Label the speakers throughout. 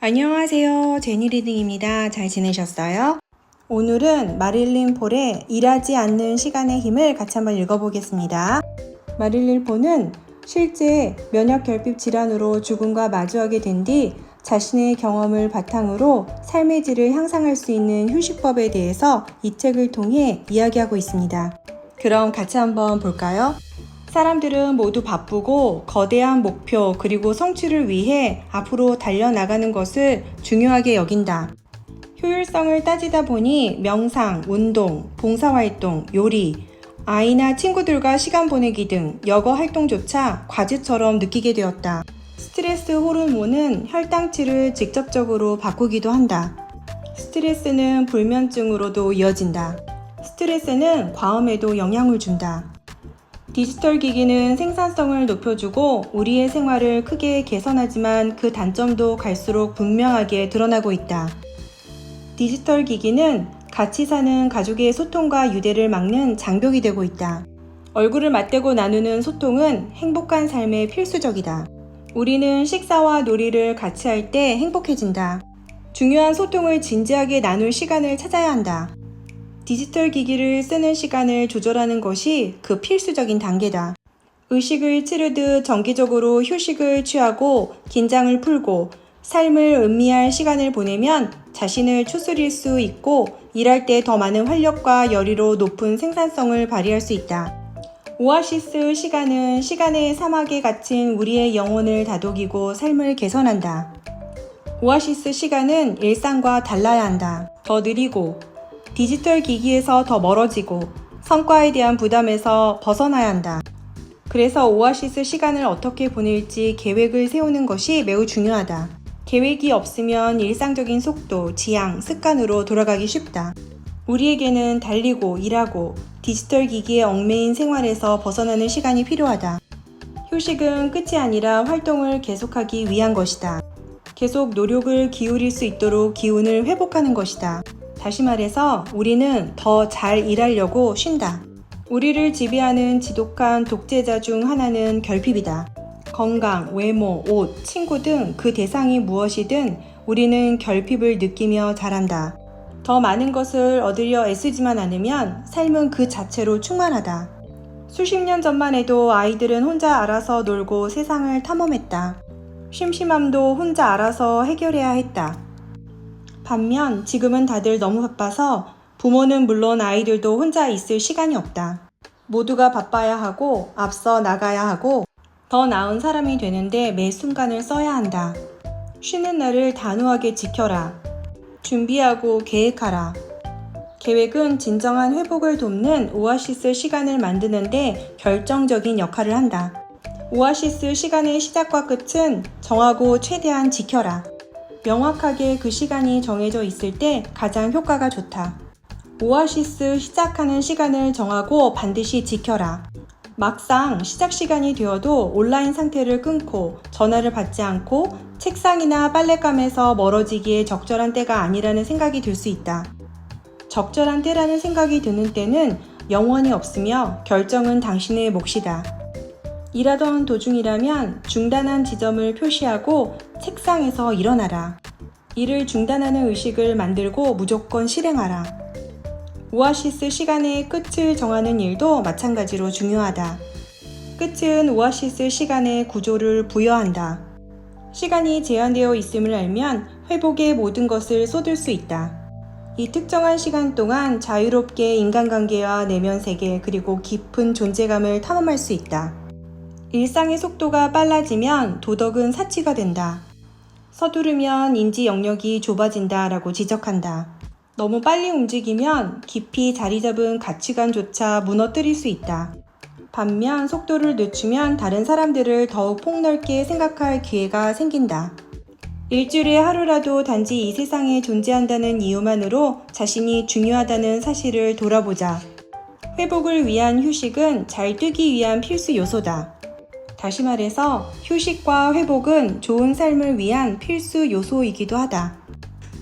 Speaker 1: 안녕하세요. 제니 리딩입니다. 잘 지내셨어요? 오늘은 마릴린 폴의 일하지 않는 시간의 힘을 같이 한번 읽어보겠습니다. 마릴린 폴은 실제 면역 결핍 질환으로 죽음과 마주하게 된 뒤 자신의 경험을 바탕으로 삶의 질을 향상할 수 있는 휴식법에 대해서 이 책을 통해 이야기하고 있습니다. 그럼 같이 한번 볼까요? 사람들은 모두 바쁘고 거대한 목표 그리고 성취를 위해 앞으로 달려나가는 것을 중요하게 여긴다. 효율성을 따지다 보니 명상, 운동, 봉사활동, 요리, 아이나 친구들과 시간 보내기 등 여가 활동조차 과제처럼 느끼게 되었다. 스트레스 호르몬은 혈당치를 직접적으로 바꾸기도 한다. 스트레스는 불면증으로도 이어진다. 스트레스는 과음에도 영향을 준다. 디지털 기기는 생산성을 높여주고 우리의 생활을 크게 개선하지만 그 단점도 갈수록 분명하게 드러나고 있다. 디지털 기기는 같이 사는 가족의 소통과 유대를 막는 장벽이 되고 있다. 얼굴을 맞대고 나누는 소통은 행복한 삶에 필수적이다. 우리는 식사와 놀이를 같이 할 때 행복해진다. 중요한 소통을 진지하게 나눌 시간을 찾아야 한다. 디지털 기기를 쓰는 시간을 조절하는 것이 그 필수적인 단계다. 의식을 치르듯 정기적으로 휴식을 취하고 긴장을 풀고 삶을 음미할 시간을 보내면 자신을 추스릴 수 있고 일할 때 더 많은 활력과 열의로 높은 생산성을 발휘할 수 있다. 오아시스 시간은 시간의 사막에 갇힌 우리의 영혼을 다독이고 삶을 개선한다. 오아시스 시간은 일상과 달라야 한다. 더 느리고 디지털 기기에서 더 멀어지고 성과에 대한 부담에서 벗어나야 한다. 그래서 오아시스 시간을 어떻게 보낼지 계획을 세우는 것이 매우 중요하다. 계획이 없으면 일상적인 속도, 지향, 습관으로 돌아가기 쉽다. 우리에게는 달리고 일하고 디지털 기기에 얽매인 생활에서 벗어나는 시간이 필요하다. 휴식은 끝이 아니라 활동을 계속하기 위한 것이다. 계속 노력을 기울일 수 있도록 기운을 회복하는 것이다. 다시 말해서 우리는 더 잘 일하려고 쉰다. 우리를 지배하는 지독한 독재자 중 하나는 결핍이다. 건강, 외모, 옷, 친구 등 그 대상이 무엇이든 우리는 결핍을 느끼며 자란다. 더 많은 것을 얻으려 애쓰지만 않으면 삶은 그 자체로 충만하다. 수십 년 전만 해도 아이들은 혼자 알아서 놀고 세상을 탐험했다. 심심함도 혼자 알아서 해결해야 했다. 반면 지금은 다들 너무 바빠서 부모는 물론 아이들도 혼자 있을 시간이 없다. 모두가 바빠야 하고 앞서 나가야 하고 더 나은 사람이 되는데 매 순간을 써야 한다. 쉬는 날을 단호하게 지켜라. 준비하고 계획하라. 계획은 진정한 회복을 돕는 오아시스 시간을 만드는데 결정적인 역할을 한다. 오아시스 시간의 시작과 끝은 정하고 최대한 지켜라. 명확하게 그 시간이 정해져 있을 때 가장 효과가 좋다. 오아시스 시작하는 시간을 정하고 반드시 지켜라. 막상 시작 시간이 되어도 온라인 상태를 끊고 전화를 받지 않고 책상이나 빨랫감에서 멀어지기에 적절한 때가 아니라는 생각이 들 수 있다. 적절한 때라는 생각이 드는 때는 영원히 없으며 결정은 당신의 몫이다. 일하던 도중이라면 중단한 지점을 표시하고 책상에서 일어나라. 일을 중단하는 의식을 만들고 무조건 실행하라. 오아시스 시간의 끝을 정하는 일도 마찬가지로 중요하다. 끝은 오아시스 시간의 구조를 부여한다. 시간이 제한되어 있음을 알면 회복의 모든 것을 쏟을 수 있다. 이 특정한 시간 동안 자유롭게 인간관계와 내면 세계 그리고 깊은 존재감을 탐험할 수 있다. 일상의 속도가 빨라지면 도덕은 사치가 된다. 서두르면 인지 영역이 좁아진다 라고 지적한다. 너무 빨리 움직이면 깊이 자리 잡은 가치관조차 무너뜨릴 수 있다. 반면 속도를 늦추면 다른 사람들을 더욱 폭넓게 생각할 기회가 생긴다. 일주일에 하루라도 단지 이 세상에 존재한다는 이유만으로 자신이 중요하다는 사실을 돌아보자. 회복을 위한 휴식은 잘 뛰기 위한 필수 요소다. 다시 말해서 휴식과 회복은 좋은 삶을 위한 필수 요소이기도 하다.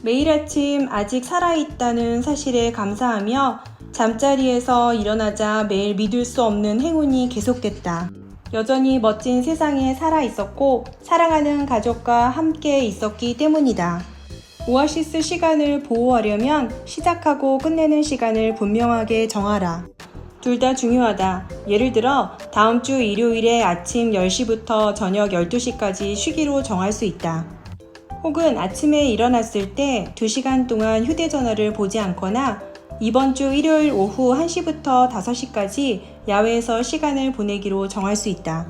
Speaker 1: 매일 아침 아직 살아있다는 사실에 감사하며 잠자리에서 일어나자 매일 믿을 수 없는 행운이 계속됐다. 여전히 멋진 세상에 살아 있었고 사랑하는 가족과 함께 있었기 때문이다. 오아시스 시간을 보호하려면 시작하고 끝내는 시간을 분명하게 정하라. 둘 다 중요하다. 예를 들어 다음 주 일요일에 아침 10시부터 저녁 12시까지 쉬기로 정할 수 있다. 혹은 아침에 일어났을 때 2시간 동안 휴대전화를 보지 않거나 이번 주 일요일 오후 1시부터 5시까지 야외에서 시간을 보내기로 정할 수 있다.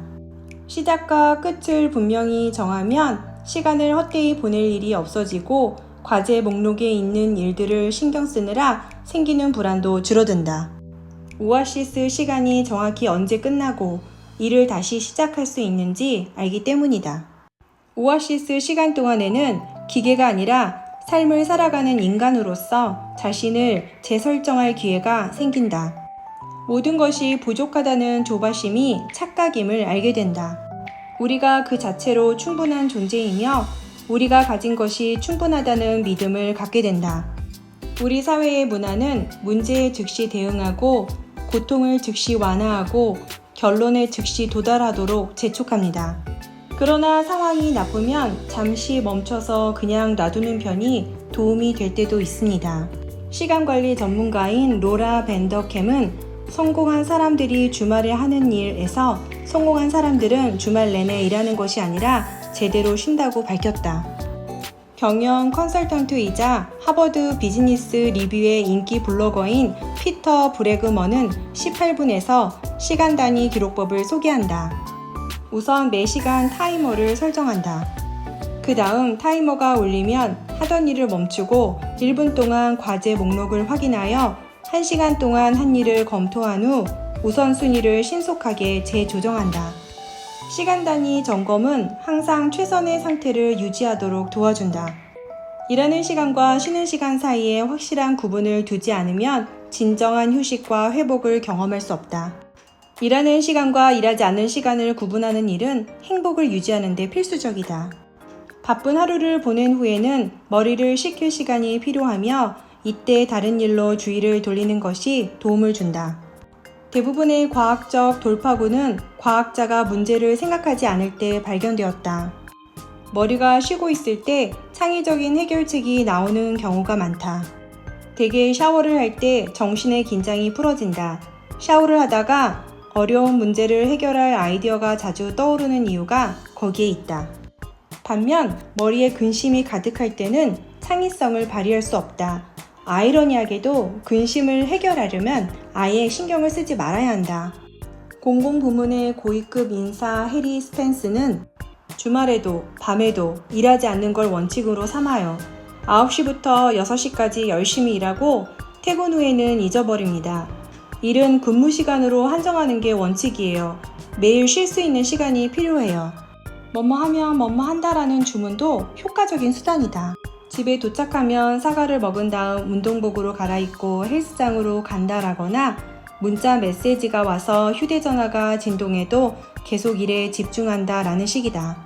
Speaker 1: 시작과 끝을 분명히 정하면 시간을 헛되이 보낼 일이 없어지고 과제 목록에 있는 일들을 신경 쓰느라 생기는 불안도 줄어든다. 오아시스 시간이 정확히 언제 끝나고 일을 다시 시작할 수 있는지 알기 때문이다. 오아시스 시간 동안에는 기계가 아니라 삶을 살아가는 인간으로서 자신을 재설정할 기회가 생긴다. 모든 것이 부족하다는 조바심이 착각임을 알게 된다. 우리가 그 자체로 충분한 존재이며 우리가 가진 것이 충분하다는 믿음을 갖게 된다. 우리 사회의 문화는 문제에 즉시 대응하고 고통을 즉시 완화하고 결론에 즉시 도달하도록 재촉합니다. 그러나 상황이 나쁘면 잠시 멈춰서 그냥 놔두는 편이 도움이 될 때도 있습니다. 시간관리 전문가인 로라 벤더캠은 성공한 사람들이 주말에 하는 일에서 성공한 사람들은 주말 내내 일하는 것이 아니라 제대로 쉰다고 밝혔다. 경영 컨설턴트이자 하버드 비즈니스 리뷰의 인기 블로거인 피터 브래그먼은 18분에서 시간 단위 기록법을 소개한다. 우선 매시간 타이머를 설정한다. 그 다음 타이머가 울리면 하던 일을 멈추고 1분 동안 과제 목록을 확인하여 1시간 동안 한 일을 검토한 후 우선순위를 신속하게 재조정한다. 시간 단위 점검은 항상 최선의 상태를 유지하도록 도와준다. 일하는 시간과 쉬는 시간 사이에 확실한 구분을 두지 않으면 진정한 휴식과 회복을 경험할 수 없다. 일하는 시간과 일하지 않는 시간을 구분하는 일은 행복을 유지하는 데 필수적이다. 바쁜 하루를 보낸 후에는 머리를 식힐 시간이 필요하며 이때 다른 일로 주의를 돌리는 것이 도움을 준다. 대부분의 과학적 돌파구는 과학자가 문제를 생각하지 않을 때 발견되었다. 머리가 쉬고 있을 때 창의적인 해결책이 나오는 경우가 많다. 대개 샤워를 할 때 정신의 긴장이 풀어진다. 샤워를 하다가 어려운 문제를 해결할 아이디어가 자주 떠오르는 이유가 거기에 있다. 반면 머리에 근심이 가득할 때는 창의성을 발휘할 수 없다. 아이러니하게도 근심을 해결하려면 아예 신경을 쓰지 말아야 한다. 공공부문의 고위급 인사 해리 스펜스는 주말에도 밤에도 일하지 않는 걸 원칙으로 삼아요. 9시부터 6시까지 열심히 일하고 퇴근 후에는 잊어버립니다. 일은 근무 시간으로 한정하는 게 원칙이에요. 매일 쉴 수 있는 시간이 필요해요. 뭐뭐 하면 뭐뭐 한다라는 주문도 효과적인 수단이다. 집에 도착하면 사과를 먹은 다음 운동복으로 갈아입고 헬스장으로 간다라거나 문자 메시지가 와서 휴대전화가 진동해도 계속 일에 집중한다라는 식이다.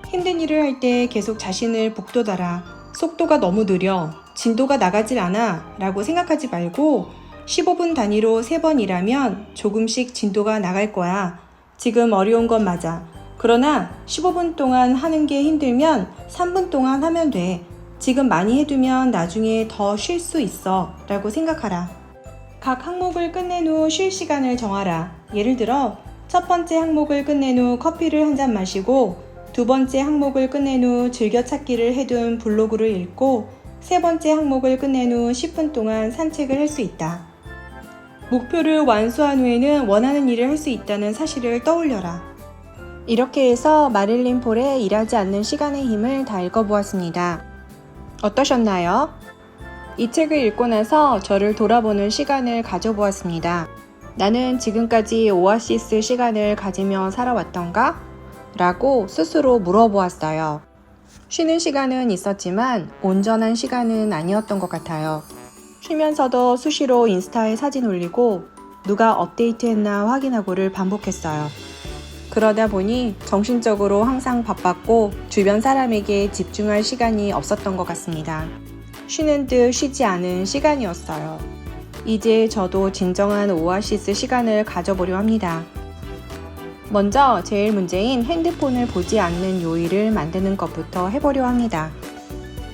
Speaker 1: 힘든 일을 할 때 계속 자신을 북돋아라. 속도가 너무 느려. 진도가 나가질 않아. 라고 생각하지 말고 15분 단위로 3번 일하면 조금씩 진도가 나갈 거야. 지금 어려운 건 맞아. 그러나 15분 동안 하는 게 힘들면 3분 동안 하면 돼. 지금 많이 해두면 나중에 더 쉴 수 있어. 라고 생각하라. 각 항목을 끝낸 후 쉴 시간을 정하라. 예를 들어 첫 번째 항목을 끝낸 후 커피를 한 잔 마시고 두 번째 항목을 끝낸 후 즐겨찾기를 해둔 블로그를 읽고 세 번째 항목을 끝낸 후 10분 동안 산책을 할 수 있다. 목표를 완수한 후에는 원하는 일을 할 수 있다는 사실을 떠올려라. 이렇게 해서 마릴린 폴의 일하지 않는 시간의 힘을 다 읽어보았습니다. 어떠셨나요? 이 책을 읽고 나서 저를 돌아보는 시간을 가져보았습니다. 나는 지금까지 오아시스 시간을 가지며 살아왔던가? 라고 스스로 물어보았어요. 쉬는 시간은 있었지만 온전한 시간은 아니었던 것 같아요. 쉬면서도 수시로 인스타에 사진 올리고 누가 업데이트했나 확인하고를 반복했어요. 그러다 보니 정신적으로 항상 바빴고 주변 사람에게 집중할 시간이 없었던 것 같습니다. 쉬는 듯 쉬지 않은 시간이었어요. 이제 저도 진정한 오아시스 시간을 가져보려 합니다. 먼저 제일 문제인 핸드폰을 보지 않는 요일을 만드는 것부터 해보려 합니다.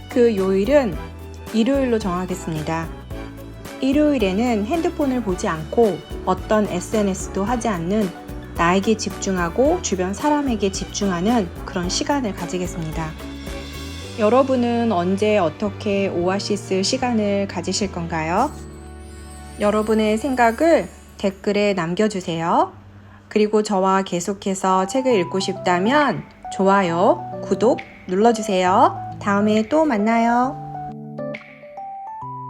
Speaker 1: 그 요일은 일요일로 정하겠습니다. 일요일에는 핸드폰을 보지 않고 어떤 SNS도 하지 않는 나에게 집중하고 주변 사람에게 집중하는 그런 시간을 가지겠습니다. 여러분은 언제 어떻게 오아시스 시간을 가지실 건가요? 여러분의 생각을 댓글에 남겨주세요. 그리고 저와 계속해서 책을 읽고 싶다면 좋아요, 구독 눌러주세요. 다음에 또 만나요.